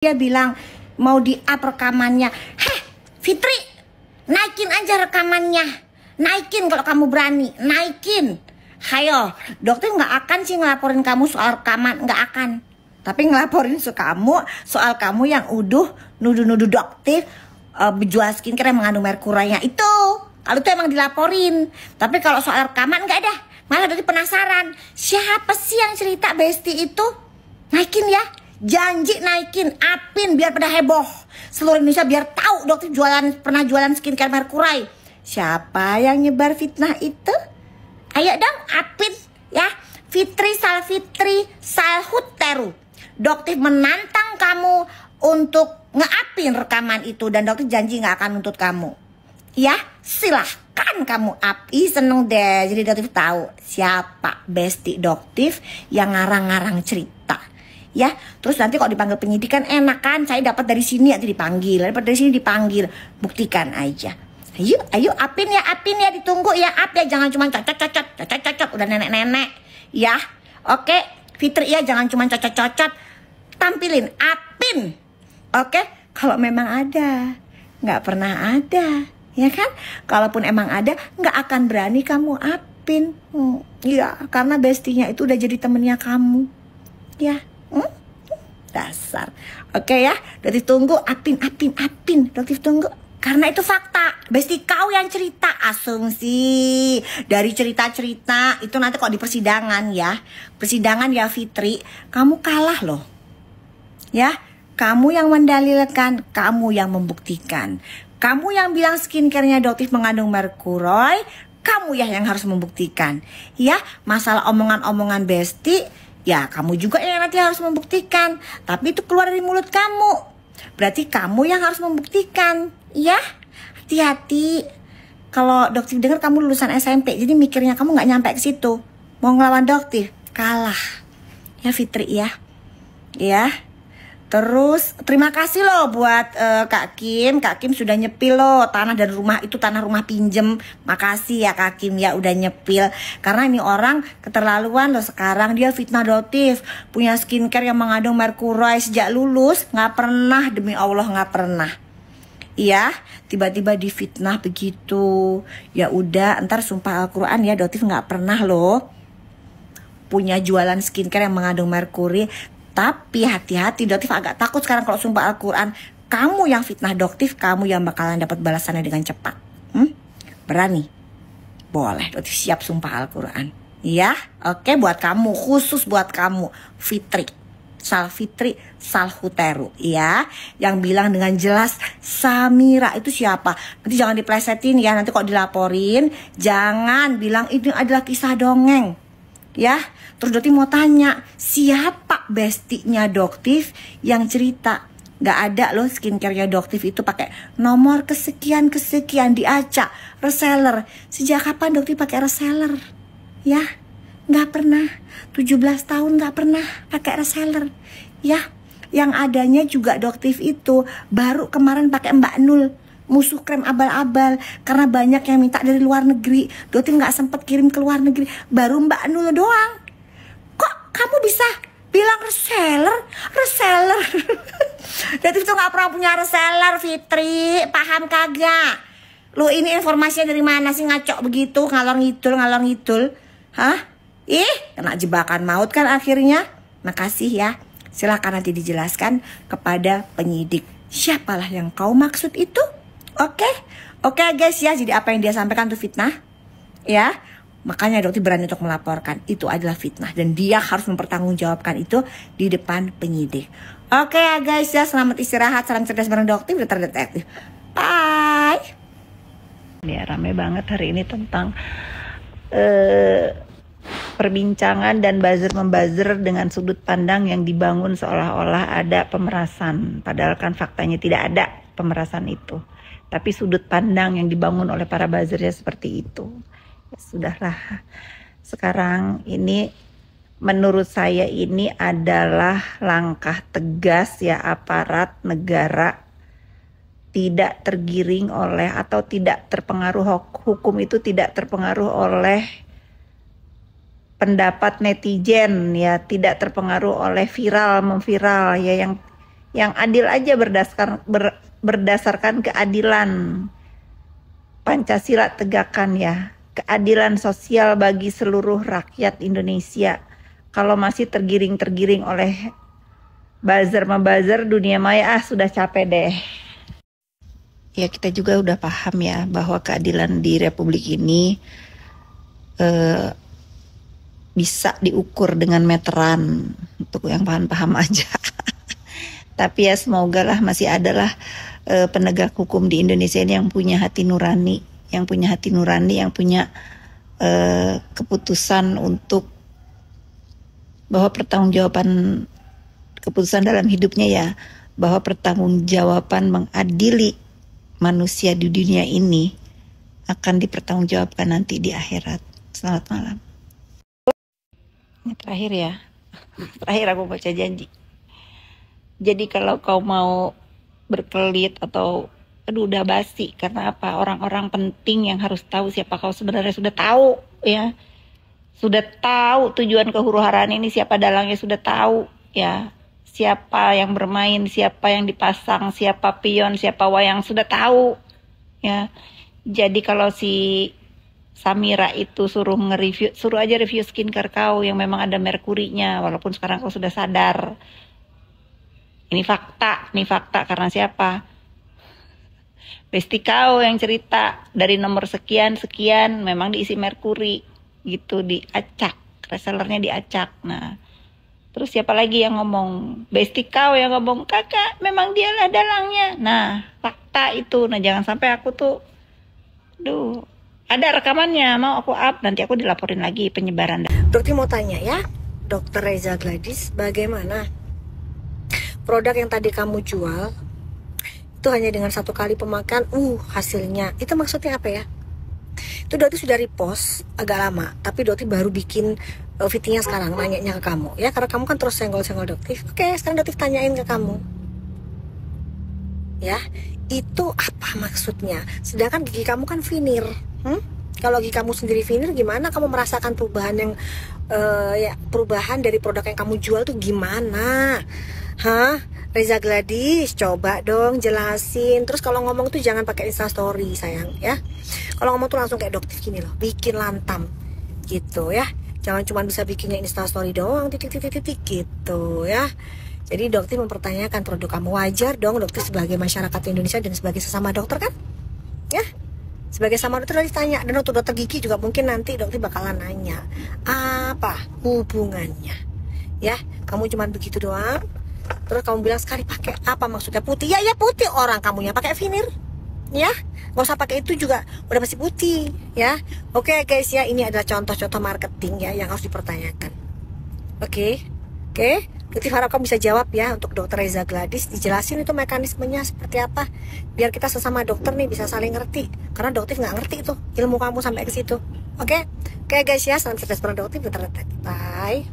Dia bilang mau di-up rekamannya. Heh, Fitri, naikin aja rekamannya. Naikin kalau kamu berani, naikin. Hayo, dokter nggak akan sih ngelaporin kamu soal rekaman, nggak akan. Tapi ngelaporin soal kamu yang nuduh-nuduh dokter berjual skincare yang mengandung merkurainya itu. Kalau itu emang dilaporin. Tapi kalau soal rekaman nggak ada. Malah dari penasaran, siapa sih yang cerita Besti itu? Naikin ya. Janji naikin, apin biar pada heboh. Seluruh Indonesia biar tahu dokter pernah jualan skincare merkurai. Siapa yang nyebar fitnah itu? Ayo dong, apin ya. Fitri Salhuteru. Dokter menantang kamu untuk ngeapin rekaman itu dan dokter janji nggak akan nuntut kamu. Ya, silahkan kamu api, seneng deh. Jadi dokter tahu siapa Besti dokter yang ngarang-ngarang cerita. Ya, terus nanti kalau dipanggil penyidik kan enak kan, saya dapat dari sini nanti dipanggil, dapat dari sini dipanggil, buktikan aja. Ayo apin ya, ditunggu ya, up ya, jangan cuma cocot, udah nenek-nenek, ya. Oke, Fitri ya, jangan cuma cocot, tampilin apin. Oke, kalau memang ada, nggak pernah ada, ya kan? Kalaupun emang ada, nggak akan berani kamu apin, ya, karena bestinya itu udah jadi temennya kamu, ya. Dasar. Oke ya, Dokter tunggu apin. Dokter tunggu. Karena itu fakta. Besti kau yang cerita, asumsi. Dari cerita-cerita itu nanti kok di persidangan ya. Persidangan ya Fitri, kamu kalah loh. Ya, kamu yang mendalilkan, kamu yang membuktikan. Kamu yang bilang skincare-nya dokter mengandung merkuroi, kamu ya yang harus membuktikan. Ya, masalah omongan-omongan Besti, ya kamu juga yang nanti harus membuktikan. Tapi itu keluar dari mulut kamu, berarti kamu yang harus membuktikan. Ya, hati-hati. Kalau dokter dengar kamu lulusan SMP, jadi mikirnya kamu nggak nyampe ke situ. Mau ngelawan dokter, kalah. Ya Fitri ya. Ya. Terus terima kasih loh buat Kak Kim. Kak Kim sudah nyepil loh tanah dan rumah itu, tanah rumah pinjem. Makasih ya Kak Kim ya udah nyepil. Karena ini orang keterlaluan loh sekarang. Dia fitnah dokter, punya skincare yang mengandung merkuroi sejak lulus. Nggak pernah, demi Allah nggak pernah. Iya, tiba-tiba difitnah begitu. Ya udah, ntar sumpah Al-Quran ya, dokter nggak pernah loh punya jualan skincare yang mengandung merkuri. Tapi hati-hati, dokter agak takut sekarang kalau sumpah Al-Quran. Kamu yang fitnah dokter, kamu yang bakalan dapat balasannya dengan cepat. Berani? Boleh, dokter siap sumpah Al-Quran. Ya, oke, buat kamu, khusus buat kamu, Fitri Salhuteru, ya, yang bilang dengan jelas Samira itu siapa. Nanti jangan diplesetin ya, nanti kok dilaporin jangan bilang ini adalah kisah dongeng, ya. Terus dokter mau tanya siapa bestinya dokter yang cerita. Gak ada loh skincare-nya dokter itu pakai nomor kesekian diacak reseller. Sejak kapan dokter pakai reseller? Ya, nggak pernah. 17 tahun nggak pernah pakai reseller. Ya, yang adanya juga dokter itu baru kemarin pakai Mbak Nul, musuh krem abal-abal, karena banyak yang minta dari luar negeri. Dokter nggak sempet kirim ke luar negeri, baru Mbak Nul doang. Kok kamu bisa bilang reseller? Dokter itu nggak pernah punya reseller, Fitri, paham kagak? Lu ini informasinya dari mana sih ngacok begitu, ngalor ngidul? Hah? Kena jebakan maut kan akhirnya. Makasih ya. Silakan nanti dijelaskan kepada penyidik. Siapalah yang kau maksud itu? Oke guys ya. Jadi apa yang dia sampaikan itu fitnah. Ya. Makanya dokter berani untuk melaporkan. Itu adalah fitnah. Dan dia harus mempertanggungjawabkan itu di depan penyidik. Oke ya guys ya. Selamat istirahat. Salam cerdas bareng dokter. Dokter detektif. Bye. Ya rame banget hari ini tentang perbincangan dan buzzer-membuzzer dengan sudut pandang yang dibangun seolah-olah ada pemerasan. Padahal kan faktanya tidak ada pemerasan itu. Tapi sudut pandang yang dibangun oleh para buzzernya seperti itu. Ya sudahlah. Sekarang ini menurut saya ini adalah langkah tegas ya aparat negara tidak tergiring oleh atau tidak terpengaruh hukum itu tidak terpengaruh oleh pendapat netizen ya, tidak terpengaruh oleh memviral ya Yang adil aja berdasarkan keadilan. Pancasila tegakkan ya. Keadilan sosial bagi seluruh rakyat Indonesia. Kalau masih tergiring-tergiring oleh buzzer-membuzzer dunia maya, sudah capek deh. Ya kita juga udah paham ya bahwa keadilan di Republik ini bisa diukur dengan meteran, untuk yang paham-paham aja. Tapi ya semoga lah masih adalah penegak hukum di Indonesia ini yang punya hati nurani, yang punya keputusan untuk bahwa pertanggungjawaban keputusan dalam hidupnya ya, bahwa pertanggungjawaban mengadili manusia di dunia ini akan dipertanggungjawabkan nanti di akhirat. Selamat malam. Ini terakhir ya. Terakhir aku baca janji. Jadi kalau kau mau berkelit atau aduh udah basi, karena apa? Orang-orang penting yang harus tahu siapa kau sebenarnya sudah tahu ya. Sudah tahu tujuan kehuru-haraan ini, siapa dalangnya sudah tahu ya. Siapa yang bermain, siapa yang dipasang, siapa pion, siapa wayang, sudah tahu ya. Jadi kalau si Samira itu suruh aja review skincare kau yang memang ada merkurinya, walaupun sekarang kau sudah sadar. Ini fakta karena siapa? Besti kau yang cerita dari nomor sekian memang diisi merkuri gitu, diacak, resellernya diacak. Nah, terus siapa lagi yang ngomong? Besti kau yang ngomong, kakak memang dialah dalangnya. Nah, fakta itu. Nah, jangan sampai aku tuh, ada rekamannya, mau aku up, nanti aku dilaporin lagi penyebaran. Dokter mau tanya ya, Dokter Reza Gladys, bagaimana produk yang tadi kamu jual itu hanya dengan 1 kali pemakaian, hasilnya itu maksudnya apa ya? Itu dokter sudah repost agak lama, tapi dokter baru bikin fittingnya sekarang, nanyanya ke kamu ya, karena kamu kan terus senggol-senggol dokter. Oke, sekarang dokter tanyain ke kamu ya, itu apa maksudnya? Sedangkan gigi kamu kan veneer. Kalau gigi kamu sendiri veneer, gimana kamu merasakan perubahan yang perubahan dari produk yang kamu jual tuh gimana? Reza Gladys, coba dong jelasin. Terus kalau ngomong tuh jangan pakai instastory sayang ya. Kalau ngomong tuh langsung kayak dokter gini loh, bikin lantam gitu ya. Jangan cuma bisa bikinnya instastory doang, titik-titik gitu ya. Jadi dokter mempertanyakan produk kamu, wajar dong dokter sebagai masyarakat Indonesia dan sebagai sesama dokter kan ya. Sebagai sama dokter ditanya, dan untuk dokter gigi juga mungkin nanti dokter bakalan nanya apa hubungannya ya. Kamu cuma begitu doang, terus kamu bilang sekali pakai apa maksudnya putih? Ya putih, orang kamunya pakai veneer ya, nggak usah pakai itu juga udah pasti putih ya. Oke guys ya, ini adalah contoh-contoh marketing ya yang harus dipertanyakan. Oke, Dokter harap kamu bisa jawab ya untuk Dokter Reza Gladys, dijelasin itu mekanismenya seperti apa, biar kita sesama dokter nih bisa saling ngerti, karena dokter nggak ngerti tuh ilmu kamu sampai ke situ. Oke guys ya, salam cerdas para dokter, bye.